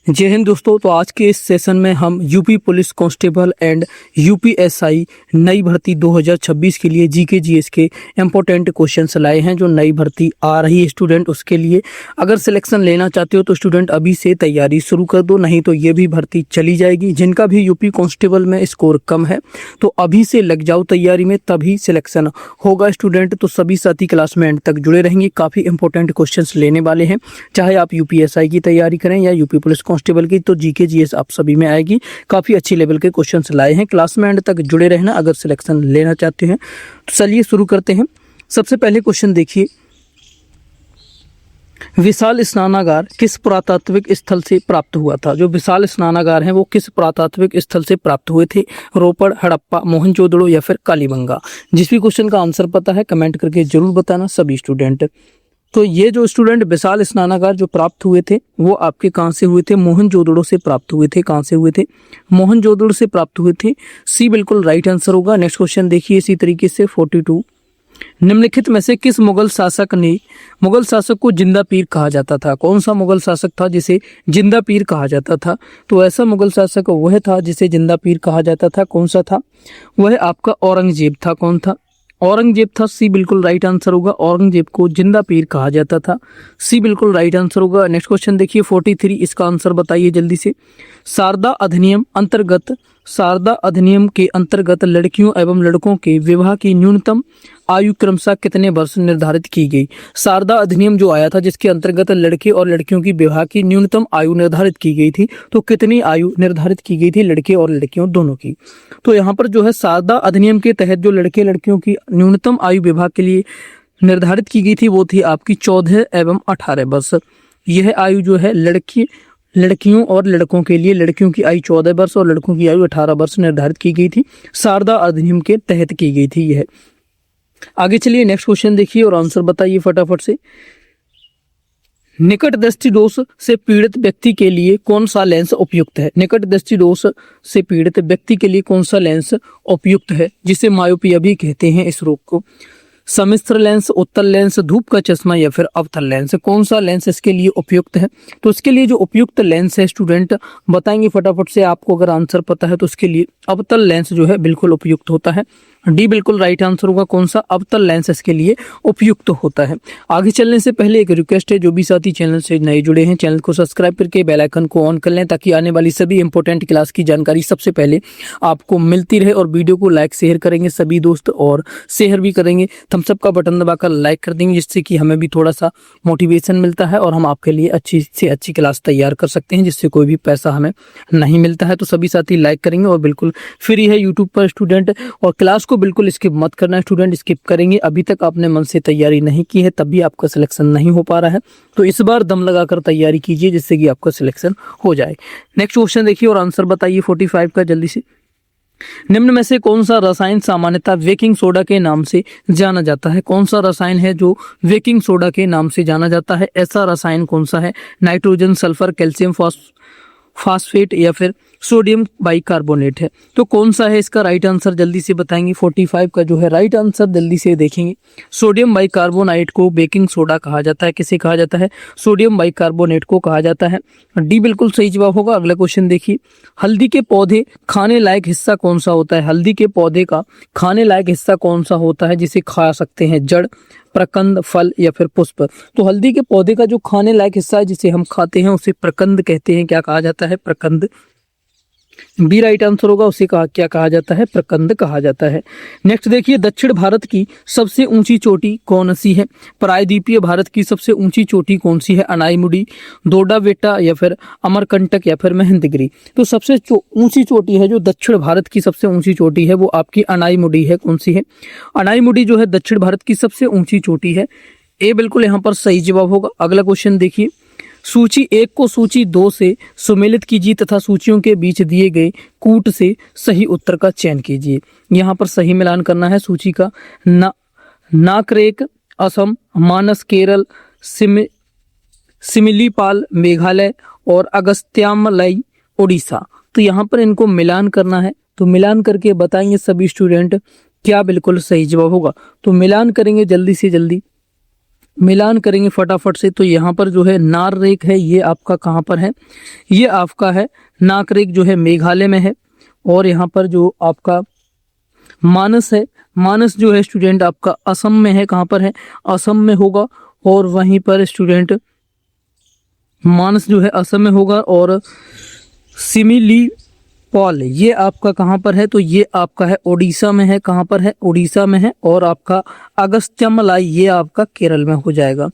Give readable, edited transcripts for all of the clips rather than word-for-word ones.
जय हिंद दोस्तों। तो आज के इस सेशन में हम UP police constable and UPSI नई भर्ती 2026 के लिए जीके जीएस के इंपॉर्टेंट क्वेश्चंस लाए हैं। जो नई भर्ती आ रही है स्टूडेंट, उसके लिए अगर सिलेक्शन लेना चाहते हो तो स्टूडेंट अभी से तैयारी शुरू कर दो, नहीं तो ये भी भर्ती चली जाएगी। जिनका भी यूपी कांस्टेबल में स्कोर कम है तो अभी से लग जाओ तैयारी में, तभी सिलेक्शन होगा स्टूडेंट। तो सभी साथी क्लास में एंड तक जुड़े रहेंगे, काफ़ी इंपॉर्टेंट क्वेश्चंस लेने वाले हैं। चाहे आप यूपीएसआई की तैयारी करें या यूपी पुलिस कांस्टेबल की, तो जीके जीएस आप सभी में आएगी। काफ़ी अच्छी लेवल के क्वेश्चंस लाए हैं, क्लास में एंड तक जुड़े रहना अगर सिलेक्शन लेना चाहते हैं। तो चलिए शुरू करते हैं। सबसे पहले क्वेश्चन देखिए, विशाल स्नानागार किस पुरातात्विक स्थल से प्राप्त हुआ था? जो विशाल स्नानागार हैं वो किस पुरातात्विक स्थल से प्राप्त हुए थे? रोपड़, हड़प्पा, मोहनजोदड़ो या फिर कालीबंगा? जिस भी क्वेश्चन का आंसर पता है कमेंट करके जरूर बताना सभी स्टूडेंट। तो ये जो स्टूडेंट विशाल स्नानागार जो प्राप्त हुए थे वो आपके कहाँ से हुए थे? मोहनजोदड़ो से प्राप्त हुए थे। कहाँ से हुए थे? मोहनजोदड़ो से प्राप्त हुए थे। सी बिल्कुल राइट आंसर होगा। नेक्स्ट क्वेश्चन देखिए इसी तरीके से 42, निम्नलिखित में से किस मुगल शासक को जिंदा पीर कहा जाता था? कौन सा मुगल शासक था जिसे जिंदा पीर कहा जाता था? तो ऐसा मुगल शासक वह था जिसे जिंदा पीर कहा जाता था। कौन सा था? वह आपका औरंगजेब था। कौन था? औरंगजेब था। सी बिल्कुल राइट आंसर होगा। औरंगजेब को जिंदा पीर कहा जाता था। सी बिल्कुल राइट आंसर होगा। नेक्स्ट क्वेश्चन देखिए 43, इसका आंसर बताइए जल्दी से। शारदा अधिनियम के अंतर्गत लड़कियों एवं लड़कों के विवाह की न्यूनतम आयु क्रमशः कितने वर्ष निर्धारित की गई? शारदा अधिनियम जो आया था जिसके अंतर्गत लड़के और लड़कियों की विवाह की न्यूनतम आयु निर्धारित की गई थी, तो कितनी आयु निर्धारित की गई थी लड़के और लड़कियों दोनों की? तो यहाँ पर जो है शारदा अधिनियम के तहत जो लड़के लड़कियों की न्यूनतम आयु विवाह के लिए निर्धारित की गई थी वो थी आपकी 14 एवं 18 वर्ष। यह आयु जो है लड़कियों और लड़कों के लिए, लड़कियों की आयु 14 वर्ष और लड़कों की आयु 18 वर्ष निर्धारित की गई थी। शारदा अधिनियम के तहत की गई थी यह। आगे चलिए नेक्स्ट क्वेश्चन देखिए और आंसर बताइए फटाफट से। निकट दृष्टि दोष से पीड़ित व्यक्ति के लिए कौन सा लेंस उपयुक्त है? निकट दृष्टि दोष से पीड़ित व्यक्ति के लिए कौन सा लेंस उपयुक्त है, जिसे मायोपिया भी कहते हैं इस रोग को? सम्मिश्र लेंस, उत्तल लेंस, धूप का चश्मा या फिर अवतल लेंस? कौन सा लेंस इसके लिए उपयुक्त है? तो इसके लिए जो उपयुक्त लेंस है स्टूडेंट बताएंगे फटाफट से। आपको अगर आंसर पता है तो उसके लिए अवतल लेंस जो है बिल्कुल उपयुक्त होता है। डी बिल्कुल राइट आंसर होगा। कौन सा? अवतल लेंस इसके लिए उपयुक्त होता है। आगे चलने से पहले एक रिक्वेस्ट है, जो भी साथी चैनल से नए जुड़े हैं चैनल को सब्सक्राइब करके बेल आइकन को ऑन कर लें, ताकि आने वाली सभी इंपॉर्टेंट क्लास की जानकारी सबसे पहले आपको मिलती रहे। और वीडियो को लाइक शेयर करेंगे सभी दोस्त, और शेयर भी करेंगे, थम्स अप का बटन दबाकर लाइक कर देंगे, जिससे कि हमें भी थोड़ा सा मोटिवेशन मिलता है और हम आपके लिए अच्छी से अच्छी क्लास तैयार कर सकते हैं, जिससे कोई भी पैसा हमें नहीं मिलता है। तो सभी साथी लाइक करेंगे और बिल्कुल फ्री है यूट्यूब पर स्टूडेंट। और क्लास को बिल्कुल स्किप मत करना स्टूडेंट, स्किप करेंगे अभी तक आपने मन से तैयारी नहीं की है तभी आपका सिलेक्शन नहीं हो पा रहा है। तो इस बार दम लगाकर तैयारी कीजिए जिससे कि आपका सिलेक्शन हो जाए। नेक्स्ट क्वेश्चन देखिए और आंसर बताइए 45 का जल्दी से। निम्न में से कौन सा रसायन सामान्यतः बेकिंग सोडा के नाम से जाना जाता है? कौन सा रसायन है जो बेकिंग सोडा के नाम से जाना जाता है? ऐसा रसायन कौन सा है? नाइट्रोजन, सल्फर, कैल्शियम फास्फेट या फिर सोडियम बाइकार्बोनेट है? तो कौन सा है इसका राइट आंसर जल्दी से बताएंगे। 45 का जो है राइट आंसर जल्दी से देखेंगे। सोडियम बाइकार्बोनेट को बेकिंग सोडा कहा जाता है। किसे कहा जाता है? सोडियम बाइकार्बोनेट को कहा जाता है। डी बिल्कुल सही जवाब होगा। अगला क्वेश्चन देखिए, हल्दी के पौधे खाने लायक हिस्सा कौन सा होता है? हल्दी के पौधे का खाने लायक हिस्सा कौन सा होता है जिसे खा सकते हैं? जड़, प्रकंद, फल या फिर पुष्प? तो हल्दी के पौधे का जो खाने लायक हिस्सा है जिसे हम खाते हैं उसे प्रकंद कहते हैं। क्या कहा जाता है? प्रकंद। बी राइट आंसर होगा। उसे क्या कहा जाता है? प्रकंद कहा जाता है। नेक्स्ट देखिए, दक्षिण भारत की सबसे ऊंची चोटी कौन सी है? प्रायद्वीपीय भारत की सबसे ऊंची चोटी कौन सी है? अनाईमुडी, दोडा बेटा या फिर अमरकंटक या फिर महेंद्रगिरी? तो सबसे ऊंची चोटी है जो दक्षिण भारत की सबसे ऊंची चोटी है वो आपकी अनाईमुडी है। कौन सी है? अनाईमुडी जो है दक्षिण भारत की सबसे ऊंची चोटी है। ए बिल्कुल यहाँ पर सही जवाब होगा। अगला क्वेश्चन देखिए, सूची 1 को सूची 2 से सुमेलित कीजिए तथा सूचियों के बीच दिए गए कूट से सही उत्तर का चयन कीजिए। यहाँ पर सही मिलान करना है सूची का। नाकरेक असम, मानस केरल, सिमिलीपाल मेघालय और अगस्त्यामलाई उड़ीसा। तो यहाँ पर इनको मिलान करना है। तो मिलान करके बताएंगे सभी स्टूडेंट क्या बिल्कुल सही जवाब होगा। तो मिलान करेंगे जल्दी से जल्दी। मिलान करेंगे फटाफट से, तो यहाँ पर जो है नार रेक है, ये आपका कहाँ पर है, ये आपका है नाक रेक जो है मेघालय में है। और यहाँ पर जो आपका मानस है, मानस जो है स्टूडेंट आपका असम में है, कहाँ पर है, असम में होगा। और वहीं पर स्टूडेंट मानस जो है असम में होगा। और सिमिली पॉल ये आपका कहाँ पर है, तो ये आपका है ओडिशा में है, कहाँ पर है, ओडिशा में है। और आपका अगस्त्यमलाई ये आपका केरल में हो जाएगा।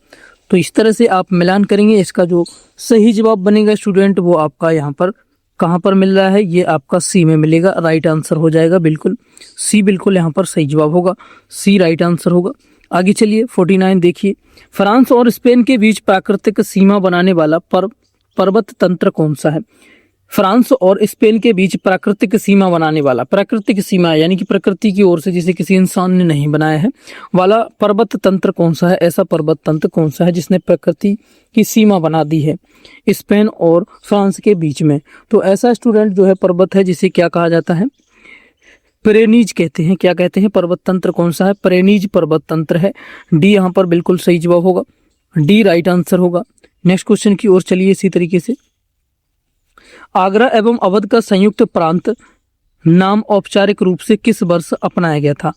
तो इस तरह से आप मिलान करेंगे, इसका जो सही जवाब बनेगा स्टूडेंट वो आपका यहाँ पर कहाँ पर मिल रहा है, ये आपका सी में मिलेगा, राइट आंसर हो जाएगा बिल्कुल सी, बिल्कुल यहाँ पर सही जवाब होगा, सी राइट आंसर होगा। आगे चलिए 49 देखिए, फ्रांस और स्पेन के बीच प्राकृतिक सीमा बनाने वाला पर्वत तंत्र कौन सा है। फ्रांस और स्पेन के बीच प्राकृतिक सीमा बनाने वाला, प्राकृतिक सीमा यानी कि प्रकृति की ओर से जिसे किसी इंसान ने नहीं बनाया है वाला पर्वत तंत्र कौन सा है, ऐसा पर्वत तंत्र कौन सा है जिसने प्रकृति की सीमा बना दी है स्पेन और फ्रांस के बीच में। तो ऐसा स्टूडेंट जो है पर्वत है जिसे क्या कहा जाता है, प्रेनीज कहते हैं। क्या कहते हैं, पर्वत तंत्र कौन सा है, प्रेनीज पर्वत तंत्र है। डी यहाँ पर बिल्कुल सही जवाब होगा, डी राइट आंसर होगा। नेक्स्ट क्वेश्चन की ओर चलिए इसी तरीके से, आगरा एवं अवध का संयुक्त प्रांत नाम औपचारिक रूप से किस वर्ष अपनाया गया था।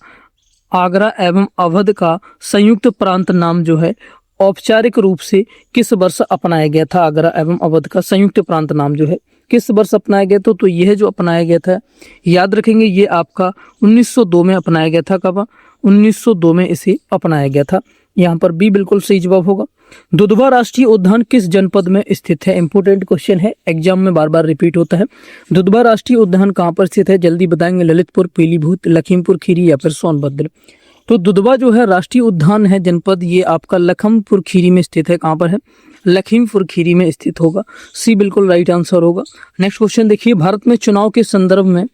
आगरा एवं अवध का संयुक्त प्रांत नाम जो है औपचारिक रूप से किस वर्ष अपनाया गया था। आगरा एवं अवध का संयुक्त प्रांत नाम जो है किस वर्ष अपनाया गया था, तो यह जो अपनाया गया था याद रखेंगे ये आपका 1902 में अपनाया गया था। कब, 1902 में इसे अपनाया गया था। यहाँ पर बी बिल्कुल सही जवाब होगा। दुधवा राष्ट्रीय उद्यान किस जनपद में स्थित है, इंपोर्टेंट क्वेश्चन है, एग्जाम में बार बार रिपीट होता है। दुधवा राष्ट्रीय उद्यान कहाँ पर स्थित है, जल्दी बताएंगे, ललितपुर, पीलीभीत, लखीमपुर खीरी या फिर सोनभद्र। तो दुधवा जो है राष्ट्रीय उद्यान है जनपद, ये आपका लखीमपुर खीरी में स्थित है। कहाँ पर है, लखीमपुर खीरी में स्थित होगा, सी बिल्कुल राइट आंसर होगा। नेक्स्ट क्वेश्चन देखिए, भारत में चुनाव के संदर्भ में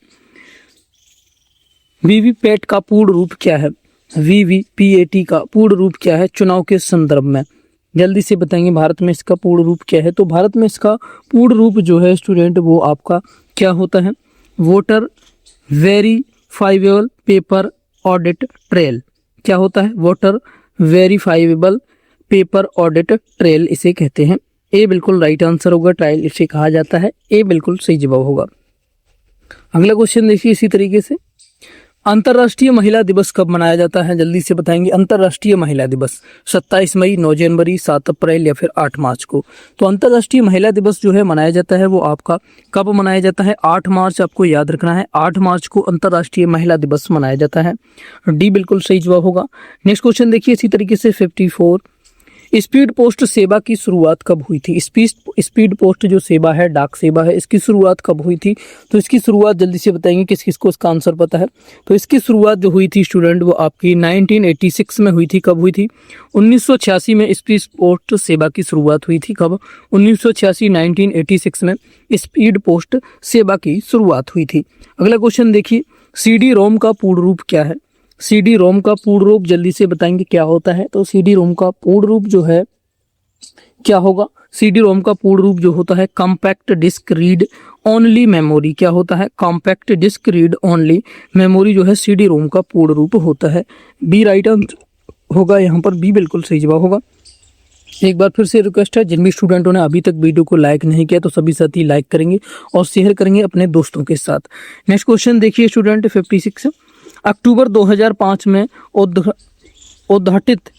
वीवीपैट का पूर्ण रूप क्या है, वीवीपीएटी का पूर्ण रूप क्या है चुनाव के संदर्भ में, जल्दी से बताएंगे भारत में इसका पूर्ण रूप क्या है। तो भारत में इसका पूर्ण रूप जो है स्टूडेंट वो आपका क्या होता है, voter verifiable paper audit trail. क्या होता है, voter verifiable paper audit trail इसे कहते हैं। ए बिल्कुल राइट आंसर होगा, ट्रायल इसे कहा जाता है, ए बिल्कुल सही जवाब होगा। अगला क्वेश्चन देखिए इसी तरीके से, अंतर्राष्ट्रीय महिला दिवस कब मनाया जाता है, जल्दी से बताएंगे। अंतर्राष्ट्रीय महिला दिवस 27 मई, 9 जनवरी, 7 अप्रैल या फिर 8 मार्च को। तो अंतर्राष्ट्रीय महिला दिवस जो है मनाया जाता है वो आपका कब मनाया जाता है, 8 मार्च, आपको याद रखना है 8 मार्च को अंतर्राष्ट्रीय महिला दिवस मनाया जाता है। डी बिल्कुल सही जवाब होगा। नेक्स्ट क्वेश्चन देखिए इसी तरीके से 54, स्पीड पोस्ट सेवा की शुरुआत कब हुई थी। स्पीड पोस्ट जो सेवा है, डाक सेवा है, इसकी शुरुआत कब हुई थी, तो इसकी शुरुआत जल्दी से बताएंगे, किस किस को इसका आंसर पता है। तो इसकी शुरुआत जो हुई थी स्टूडेंट वो आपकी 1986 में हुई थी। कब हुई थी, 1986 में स्पीड पोस्ट सेवा की शुरुआत हुई थी। कब, 1986 1986 में स्पीड पोस्ट सेवा की शुरुआत हुई थी। अगला क्वेश्चन देखिए, CD रोम का पूर्ण रूप क्या है। CD रोम का पूर्ण रूप जल्दी से बताएंगे क्या होता है। तो CD रोम का पूर्ण रूप जो है क्या होगा, CD रोम का पूर्ण रूप जो होता है compact disc read only memory. क्या होता है, compact disc read only memory जो है CD रोम का पूर्ण रूप होता है। बी राइट आंसर होगा, यहाँ पर बी बिल्कुल सही जवाब होगा। एक बार फिर से रिक्वेस्ट है, जिन भी स्टूडेंटों ने अभी तक वीडियो को लाइक नहीं किया तो सभी साथी लाइक करेंगे और शेयर करेंगे अपने दोस्तों के साथ। नेक्स्ट क्वेश्चन देखिए स्टूडेंट 56, अक्टूबर 2005 में उद्घाटित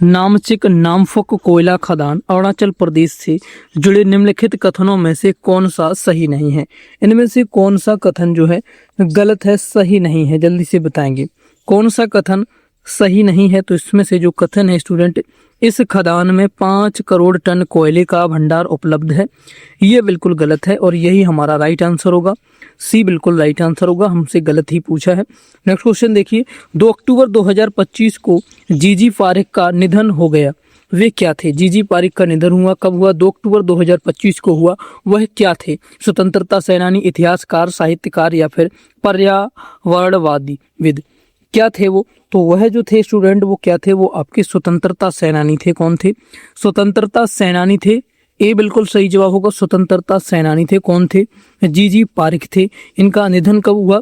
नामचिक नामफुक कोयला खदान अरुणाचल प्रदेश से जुड़े निम्नलिखित कथनों में से कौन सा सही नहीं है। इनमें से कौन सा कथन जो है गलत है, सही नहीं है, जल्दी से बताएंगे कौन सा कथन सही नहीं है। तो इसमें से जो कथन है स्टूडेंट, इस खदान में 5 करोड़ टन कोयले का भंडार उपलब्ध है, ये बिल्कुल गलत है और यही हमारा राइट आंसर होगा। सी बिल्कुल राइट आंसर होगा, हमसे गलत ही पूछा है। नेक्स्ट क्वेश्चन देखिए, 2 अक्टूबर 2025 को जीजी पारिक का निधन हो गया, वे क्या थे। जीजी पारिक का निधन हुआ कब हुआ, 2 अक्टूबर 2025 को हुआ, वह क्या थे। स्वतंत्रता सेनानी, इतिहासकार, साहित्यकार या फिर पर्यावरणवादी विद, क्या थे वो। तो वह जो थे स्टूडेंट वो क्या थे, वो आपके स्वतंत्रता सेनानी थे। कौन थे, स्वतंत्रता सेनानी थे, ए बिल्कुल सही जवाब होगा, स्वतंत्रता सेनानी थे। कौन थे, जीजी पारिक थे। इनका निधन कब हुआ,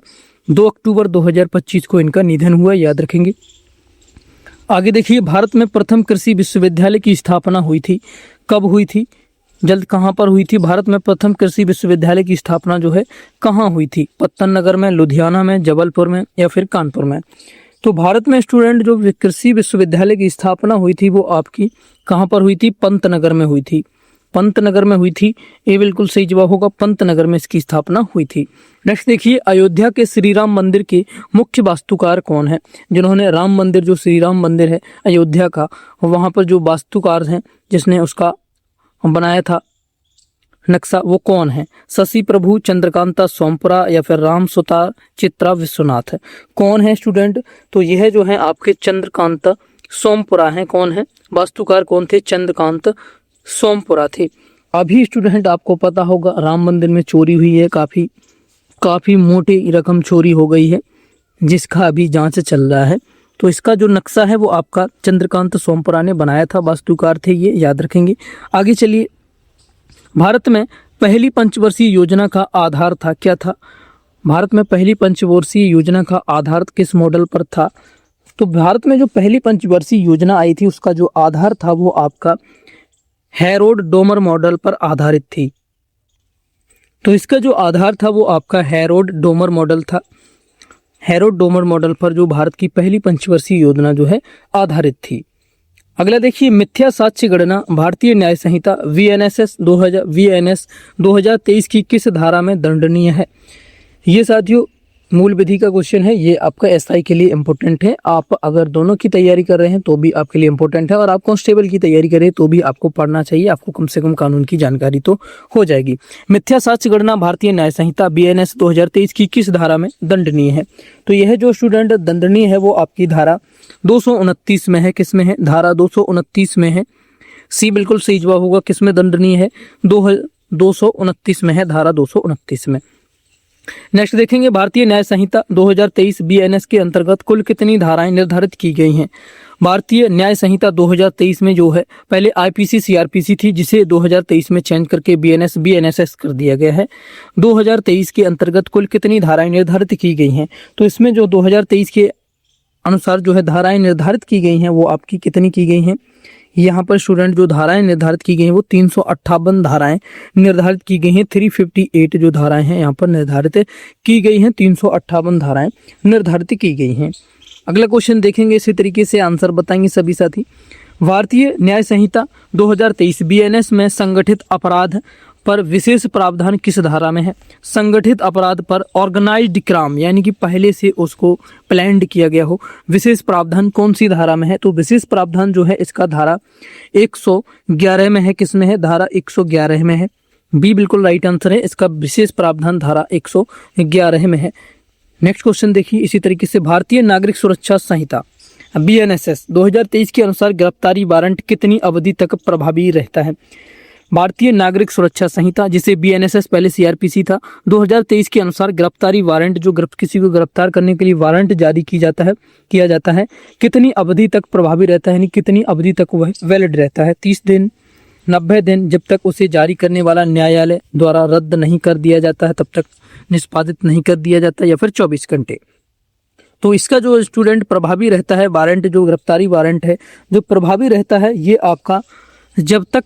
2 अक्टूबर 2025 को इनका निधन हुआ, याद रखेंगे। आगे देखिए, भारत में प्रथम कृषि विश्वविद्यालय की स्थापना हुई थी, कब हुई थी, जल्द कहाँ पर हुई थी? भारत में प्रथम कृषि विश्वविद्यालय की स्थापना जो है कहाँ हुई थी? पत्तन नगर में, लुधियाना में, जबलपुर में या फिर कानपुर में? तो भारत में स्टूडेंट जो कृषि विश्वविद्यालय की स्थापना हुई थी वो आपकी कहाँ पर हुई थी? पंतनगर में हुई थी, पंतनगर में हुई थी। ये बिल्कुल सही जवाब होगा, पंतनगर में इसकी स्थापना हुई थी। नेक्स्ट देखिए, अयोध्या के श्री राम मंदिर के मुख्य वास्तुकार कौन है? जिन्होंने राम मंदिर, जो श्री राम मंदिर है अयोध्या का, वहाँ पर जो वास्तुकार हैं, जिसने उसका बनाया था नक्शा, वो कौन है? शशि प्रभु, चंद्रकांता सोमपुरा या फिर राम सुतार चित्रा विश्वनाथ है? कौन है स्टूडेंट? तो यह जो है आपके चंद्रकांता सोमपुरा हैं। कौन है? वास्तुकार कौन थे? चंद्रकांत सोमपुरा थे। अभी स्टूडेंट आपको पता होगा राम मंदिर में चोरी हुई है, काफी मोटी रकम चोरी हो गई है, जिसका अभी जांच चल रहा है। तो इसका जो नक्शा है वो आपका चंद्रकांत सोमपुरा ने बनाया था, वास्तुकार थे ये, याद रखेंगे। आगे चलिए, भारत में पहली पंचवर्षीय योजना का आधार था, क्या था? भारत में पहली पंचवर्षीय योजना का आधार किस मॉडल पर था? तो भारत में जो पहली पंचवर्षीय योजना आई थी उसका जो आधार था वो आपका हैरोल्ड डोमर मॉडल पर आधारित थी। तो इसका जो आधार था वो आपका हैरोल्ड डोमर मॉडल था। हैरोल्ड डोमर मॉडल पर जो भारत की पहली पंचवर्षीय योजना जो है आधारित थी। अगला देखिए, मिथ्या साक्ष्य गणना भारतीय न्याय संहिता VNS 2023 की किस धारा में दंडनीय है? ये साथियों मूल विधि का क्वेश्चन है, ये आपका SI के लिए इंपॉर्टेंट है। आप अगर दोनों की तैयारी कर रहे हैं तो भी आपके लिए इंपॉर्टेंट है, और आप कांस्टेबल की तैयारी करें तो भी आपको पढ़ना चाहिए, आपको कम से कम कानून की जानकारी तो हो जाएगी। मिथ्या साक्ष्य गणना भारतीय न्याय संहिता BNS 2023 की किस धारा में दंडनीय है? तो यह जो स्टूडेंट दंडनीय है वो आपकी धारा 229 में है। किस में है? धारा 229 में है। सी बिल्कुल सही जवाब होगा। किस में दंडनीय है? 229 में है, धारा 229 में। नेक्स्ट देखेंगे, भारतीय न्याय संहिता 2023 BNS के अंतर्गत कुल कितनी धाराएं निर्धारित की गई हैं? भारतीय न्याय संहिता 2023 में जो है पहले IPC CRPC थी, जिसे 2023 में चेंज करके BNSS कर दिया गया है। 2023 के अंतर्गत कुल कितनी धाराएं निर्धारित की गई हैं? तो इसमें जो 2023 के अनुसार जो है धाराएं निर्धारित की गई हैं वो आपकी कितनी की गई हैं? यहाँ पर स्टूडेंट जो धाराएं निर्धारित की गई हैं वो 358 धाराएं निर्धारित की गई हैं। 358 जो धाराएं हैं यहाँ पर निर्धारित की गई हैं, 358 धाराएं निर्धारित की गई हैं। अगला क्वेश्चन देखेंगे, इसी तरीके से आंसर बताएंगे सभी साथी। भारतीय न्याय संहिता 2023 BNS में संगठित अपराध पर विशेष प्रावधान किस धारा में है? संगठित अपराध पर ऑर्गेनाइज्ड क्राइम, यानी कि पहले से उसको प्लान्ड किया गया हो, विशेष प्रावधान कौन सी धारा में है? तो विशेष प्रावधान जो है इसका धारा 111 में है। किस में है? धारा 111 में है। बी बिल्कुल राइट आंसर है, इसका विशेष प्रावधान धारा 111 में है। नेक्स्ट क्वेश्चन देखिए, इसी तरीके से भारतीय नागरिक सुरक्षा संहिता BNSS 2023 के अनुसार गिरफ्तारी वारंट कितनी अवधि तक प्रभावी रहता है? भारतीय नागरिक सुरक्षा संहिता, जिसे BNSS पहले CRPC था, 2023 के अनुसार गिरफ्तारी वारंट, जो किसी को गिरफ्तार करने के लिए वारंट जारी किया जाता है, कितनी अवधि तक प्रभावी रहता है, यानी कितनी अवधि तक वह वैलिड रहता है? 30 दिन, 90 दिन, जब तक उसे जारी करने वाला न्यायालय द्वारा रद्द नहीं कर दिया जाता है तब तक निष्पादित नहीं कर दिया जाता, या फिर 24 घंटे। तो इसका जो स्टूडेंट प्रभावी रहता है वारंट, जो गिरफ्तारी वारंट है जो प्रभावी रहता है, ये आपका जब तक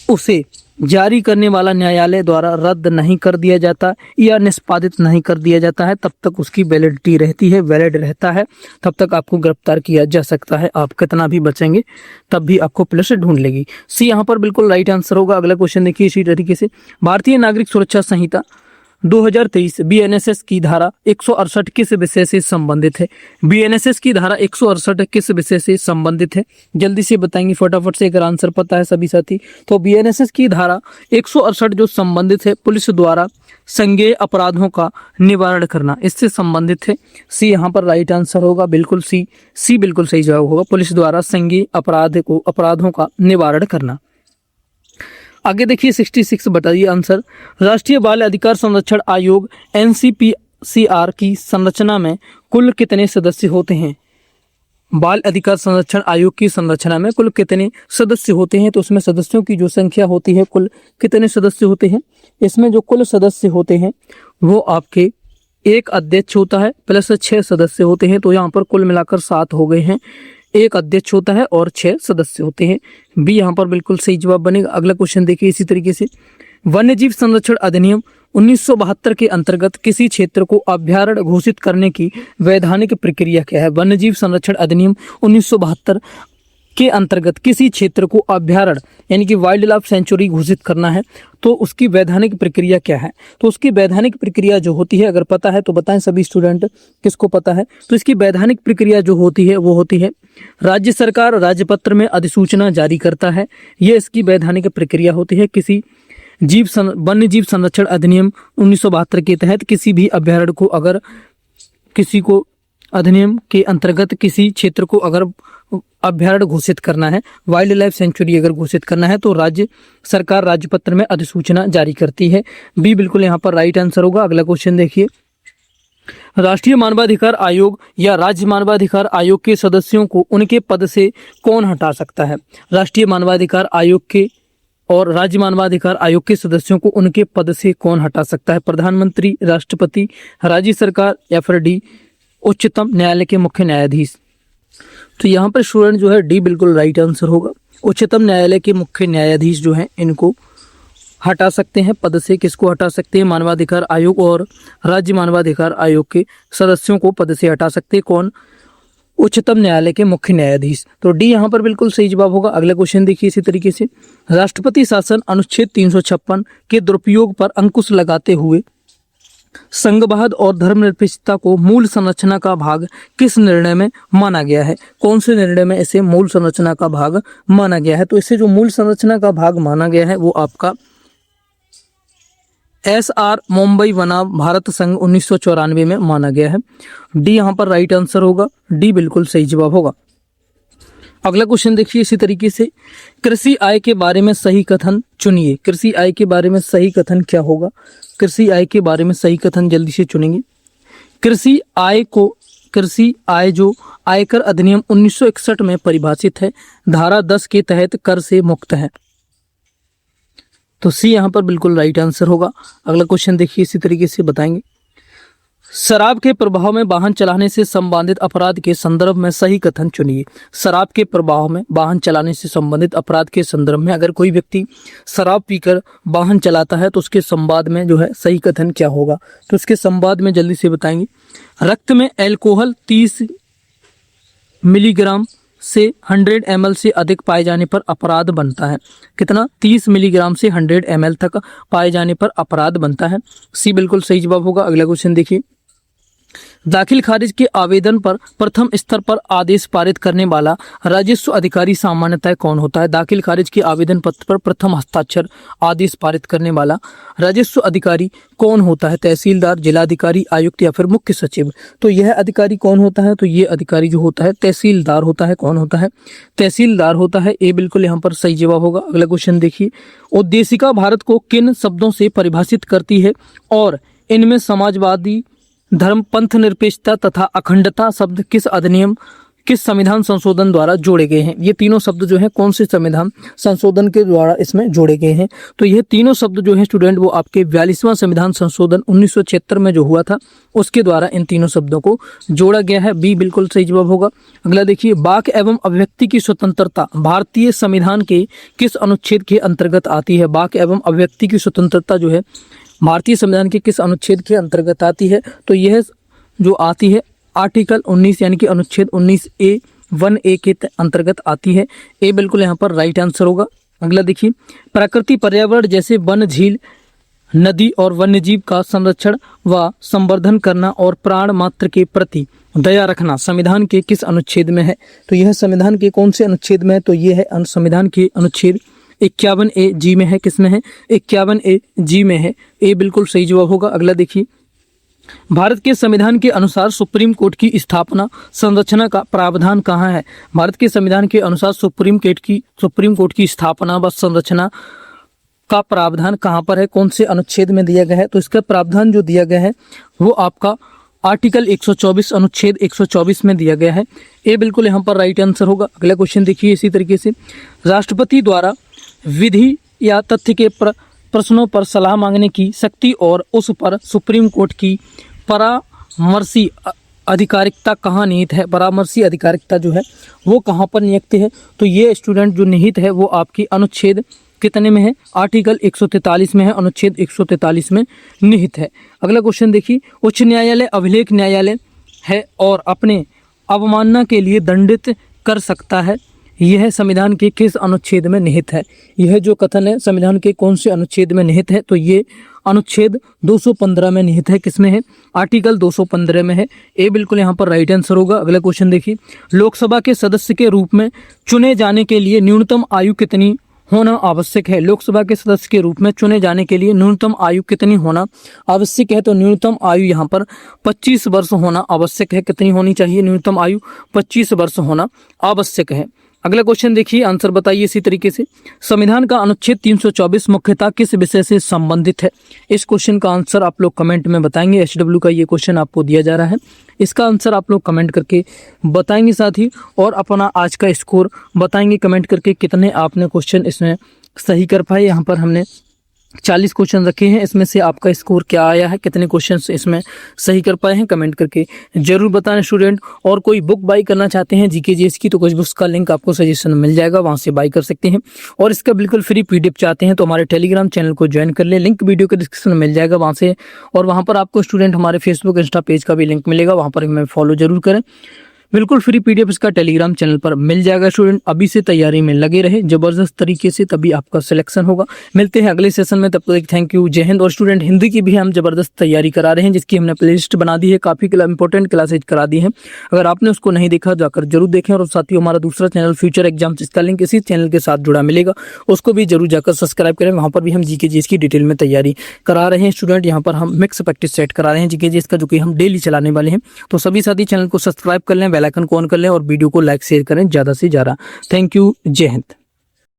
उसे जारी करने वाला न्यायालय द्वारा रद्द नहीं कर दिया जाता या निष्पादित नहीं कर दिया जाता है तब तक उसकी वैलिडिटी रहती है, वैलिड रहता है, तब तक आपको गिरफ्तार किया जा सकता है। आप कितना भी बचेंगे तब भी आपको पुलिस ढूंढ लेगी। सी यहाँ पर बिल्कुल राइट आंसर होगा। अगला क्वेश्चन देखिए इसी तरीके से, भारतीय नागरिक सुरक्षा संहिता 2023 BNSS की धारा 168 किस विषय से संबंधित है? BNSS की धारा 168 किस विषय से संबंधित है? जल्दी से बताएंगे फटाफट से, अगर आंसर पता है सभी साथी। तो BNSS की धारा 168 जो संबंधित है पुलिस द्वारा संज्ञेय अपराधों का निवारण करना, इससे संबंधित है। सी यहाँ पर राइट आंसर होगा, बिल्कुल सी बिल्कुल सही जवाब होगा, पुलिस द्वारा संज्ञेय अपराधों का निवारण करना। आगे देखिए 66 बताइए आंसर। राष्ट्रीय बाल अधिकार संरक्षण आयोग NCPCR की संरचना में कुल कितने सदस्य होते हैं? बाल अधिकार संरक्षण आयोग की संरचना में कुल कितने सदस्य होते हैं? तो उसमें सदस्यों की जो संख्या होती है, कुल कितने सदस्य होते हैं? इसमें जो कुल सदस्य होते हैं वो आपके एक अध्यक्ष होता है प्लस 6 सदस्य होते हैं, तो यहाँ पर कुल मिलाकर 7 हो गए हैं। एक अध्यक्ष होता है और 6 सदस्य होते हैं। बी यहाँ पर बिल्कुल सही जवाब बनेगा। अगला क्वेश्चन देखिए इसी तरीके से, वन्यजीव संरक्षण अधिनियम 1972 के अंतर्गत किसी क्षेत्र को अभ्यारण्य घोषित करने की वैधानिक प्रक्रिया क्या है? वन्यजीव संरक्षण अधिनियम 1972 के अंतर्गत किसी क्षेत्र को अभ्यारण्य यानी कि वाइल्ड लाइफ सेंचुरी घोषित करना है तो उसकी वैधानिक प्रक्रिया क्या है? तो उसकी वैधानिक प्रक्रिया जो होती है, अगर पता है तो बताएं सभी स्टूडेंट किसको पता है। तो इसकी वैधानिक प्रक्रिया जो होती है वो होती है राज्य सरकार राजपत्र में अधिसूचना जारी करता है, ये इसकी वैधानिक प्रक्रिया होती है। किसी वन्यजीव संरक्षण अधिनियम 1972 के तहत किसी भी अभ्यारण्य को अगर किसी को अधिनियम के अंतर्गत किसी क्षेत्र को अगर अभ्यारण्य घोषित करना है, वाइल्ड लाइफ सेंचुरी अगर घोषित करना है तो राज्य सरकार राज्यपत्र में अधिसूचना जारी करती है। बी बिल्कुल यहाँ पर राइट आंसर होगा। अगला क्वेश्चन देखिए, राष्ट्रीय मानवाधिकार आयोग या राज्य मानवाधिकार आयोग के सदस्यों को उनके पद से कौन हटा सकता है? राष्ट्रीय मानवाधिकार आयोग के और राज्य मानवाधिकार आयोग के सदस्यों को उनके पद से कौन हटा सकता है? प्रधानमंत्री, राष्ट्रपति, राज्य सरकार या फिर डी उच्चतम न्यायालय के मुख्य न्यायाधीश। तो यहाँ पर स्टूडेंट जो है डी बिल्कुल राइट आंसर होगा। उच्चतम न्यायालय के मुख्य न्यायाधीश जो हैं इनको हटा सकते हैं पद से। किसको हटा सकते हैं? मानवाधिकार आयोग और राज्य मानवाधिकार आयोग के सदस्यों को पद से हटा सकते हैं। कौन? उच्चतम न्यायालय के मुख्य न्यायाधीश। तो डी यहाँ पर बिल्कुल सही जवाब होगा। अगला क्वेश्चन देखिए इसी तरीके से, राष्ट्रपति शासन अनुच्छेद 356 के दुरुपयोग पर अंकुश लगाते हुए संघवाद और धर्मनिरपेक्षता को मूल संरचना का भाग किस निर्णय में माना गया है? कौन से निर्णय में इसे मूल संरचना का भाग माना गया है? तो इसे जो मूल संरचना का भाग माना गया है वो आपका SR मुंबई बनाम भारत संघ 1994 में माना गया है। डी यहाँ पर राइट आंसर होगा। डी बिल्कुल सही जवाब होगा। अगला क्वेश्चन देखिए इसी तरीके से, कृषि आय के बारे में सही कथन चुनिए। कृषि आय के बारे में सही कथन क्या होगा? कृषि आय के बारे में सही कथन जल्दी से चुनेंगे। कृषि आय जो आयकर अधिनियम 1961 में परिभाषित है, धारा 10 के तहत कर से मुक्त है। तो सी यहाँ पर बिल्कुल राइट आंसर होगा। अगला क्वेश्चन देखिए इसी तरीके से बताएंगे, शराब के प्रभाव में वाहन चलाने से संबंधित अपराध के संदर्भ में सही कथन चुनिए। शराब के प्रभाव में वाहन चलाने से संबंधित अपराध के संदर्भ में अगर कोई व्यक्ति शराब पीकर वाहन चलाता है तो उसके संवाद में जो है सही कथन क्या होगा? तो उसके संवाद में जल्दी से बताएंगे, रक्त में एल्कोहल 30 मिलीग्राम से 100 ml से अधिक पाए जाने पर अपराध बनता है। कितना? 30 मिलीग्राम से 100 ml तक पाए जाने पर अपराध बनता है। सी बिल्कुल सही जवाब होगा। अगला क्वेश्चन देखिए, दाखिल खारिज के आवेदन पर प्रथम स्तर पर आदेश पारित करने वाला राजस्व अधिकारी सामान्यतः कौन होता है? दाखिल खारिज के आवेदन पत्र पर प्रथम हस्ताक्षर आदेश पारित करने वाला राजस्व अधिकारी कौन होता है? तहसीलदार, जिलाधिकारी, आयुक्त या फिर मुख्य सचिव। तो यह अधिकारी कौन होता है? तो ये अधिकारी जो होता है तहसीलदार होता है। कौन होता है? तहसीलदार होता है। ए बिल्कुल यहाँ पर सही जवाब होगा। अगला क्वेश्चन देखिए, उद्देशिका भारत को किन शब्दों से परिभाषित करती है और इनमें समाजवादी, धर्म, पंथ निरपेक्षता तथा अखंडता शब्द किस संविधान संशोधन द्वारा जोड़े गए हैं? ये तीनों शब्द जो हैं कौन से संविधान संशोधन के द्वारा इसमें जोड़े गए हैं? तो ये तीनों शब्द जो हैं स्टूडेंट वो आपके 42वां संविधान संशोधन 1976 में जो हुआ था उसके द्वारा इन तीनों शब्दों को जोड़ा गया है। बी बिल्कुल सही जवाब होगा। अगला देखिए, वाक एवं अभिव्यक्ति की स्वतंत्रता भारतीय संविधान के किस अनुच्छेद के अंतर्गत आती है? वाक एवं अभिव्यक्ति की स्वतंत्रता जो है भारतीय संविधान के किस अनुच्छेद के अंतर्गत आती है? तो यह जो आती है आर्टिकल 19 यानी कि अनुच्छेद 19A 1A के अंतर्गत आती है। ए बिल्कुल यहाँ पर राइट आंसर होगा। अगला देखिए, प्रकृति पर्यावरण जैसे वन, झील, नदी और वन्यजीव का संरक्षण व संवर्धन करना और प्राण मात्र के प्रति दया रखना संविधान के किस अनुच्छेद में है? तो यह संविधान के कौन से अनुच्छेद में है? तो यह है संविधान के अनुच्छेद 51A जी में है। किस में है? 51A जी में है। ए बिल्कुल सही जवाब होगा। अगला देखिए, भारत के संविधान के अनुसार सुप्रीम कोर्ट की स्थापना संरचना का प्रावधान कहाँ है? भारत के संविधान के अनुसार सुप्रीम कोर्ट की स्थापना व संरचना का प्रावधान कहाँ पर है? कौन से अनुच्छेद में दिया गया है? तो इसका प्रावधान जो दिया गया है वो आपका आर्टिकल 124 अनुच्छेद 124 में दिया गया है। ए बिल्कुल यहाँ पर राइट आंसर होगा। अगला क्वेश्चन देखिए इसी तरीके से, राष्ट्रपति द्वारा विधि या तथ्य के प्रश्नों पर सलाह मांगने की शक्ति और उस पर सुप्रीम कोर्ट की परामर्शी अधिकारिकता कहाँ निहित है, परामर्शी अधिकारिकता जो है वो कहाँ पर नियुक्त है। तो ये स्टूडेंट जो निहित है वो आपकी अनुच्छेद कितने में है, आर्टिकल 143 में है, अनुच्छेद 143 में निहित है। अगला क्वेश्चन देखिए, उच्च न्यायालय अभिलेख न्यायालय है और अपने अवमानना के लिए दंडित कर सकता है, यह संविधान के किस अनुच्छेद में निहित है। यह जो कथन है संविधान के कौन से अनुच्छेद में निहित है, तो ये अनुच्छेद 215 में निहित है। किसमें है, आर्टिकल 215 में है। ए बिल्कुल यहाँ पर राइट आंसर होगा। अगला क्वेश्चन देखिए, लोकसभा के सदस्य के रूप में चुने जाने के लिए न्यूनतम आयु कितनी होना आवश्यक है। लोकसभा के सदस्य के रूप में चुने जाने के लिए न्यूनतम आयु कितनी होना आवश्यक है, तो न्यूनतम आयु यहाँ पर 25 वर्ष होना आवश्यक है। कितनी होनी चाहिए, न्यूनतम आयु 25 वर्ष होना आवश्यक है। अगला क्वेश्चन देखिए, आंसर बताइए इसी तरीके से। संविधान का अनुच्छेद 324 मुख्यतः किस विषय से संबंधित है। इस क्वेश्चन का आंसर आप लोग कमेंट में बताएंगे। एचडब्ल्यू का ये क्वेश्चन आपको दिया जा रहा है, इसका आंसर आप लोग कमेंट करके बताएंगे साथ ही, और अपना आज का स्कोर बताएंगे कमेंट करके कितने आपने क्वेश्चन इसमें सही कर पाए। यहाँ पर हमने 40 क्वेश्चन रखे हैं, इसमें से आपका स्कोर क्या आया है, कितने क्वेश्चन इसमें सही कर पाए हैं, कमेंट करके जरूर बताएं स्टूडेंट। और कोई बुक बाई करना चाहते हैं जीके जीएस की, तो कुछ बुक्स का लिंक आपको सजेशन में मिल जाएगा, वहां से बाई कर सकते हैं। और इसका बिल्कुल फ्री पीडीएफ चाहते हैं तो हमारे टेलीग्राम चैनल को ज्वाइन कर लें, लिंक वीडियो के डिस्क्रिप्शन में मिल जाएगा वहां से। और वहां पर आपको स्टूडेंट हमारे फेसबुक इंस्टा पेज का भी लिंक मिलेगा, वहां पर हमें फॉलो जरूर करें। बिल्कुल फ्री पीडीएफ इसका टेलीग्राम चैनल पर मिल जाएगा। स्टूडेंट अभी से तैयारी में लगे रहे जबरदस्त तरीके से, तभी आपका सिलेक्शन होगा। मिलते हैं अगले सेशन में, तब तक थैंक यू, जय हिंद। और स्टूडेंट हिंदी की भी हम जबरदस्त तैयारी करा रहे हैं, जिसकी हमने प्लेलिस्ट बना दी है, काफी इंपॉर्टेंट क्लासेज करा दी है। अगर आपने उसको नहीं देखा जाकर जरूर देखें। और साथ ही हमारा दूसरा चैनल फ्यूचर एग्जाम्स, इसका लिंक इसी चैनल के साथ जुड़ा मिलेगा, उसको भी जरूर जाकर सब्सक्राइब करें। वहां पर भी हम जीके जीएस की डिटेल में तैयारी करा रहे हैं स्टूडेंट। यहाँ पर हम मिक्स प्रैक्टिस सेट करा रहे हैं जीके जीएस का, जो कि हम डेली चलाने वाले हैं। तो सभी साथी चैनल को सब्सक्राइब कर लें, बेल आइकन को ऑन कर लें और वीडियो को लाइक शेयर करें ज़्यादा से ज़्यादा। थैंक यू, जय हिंद।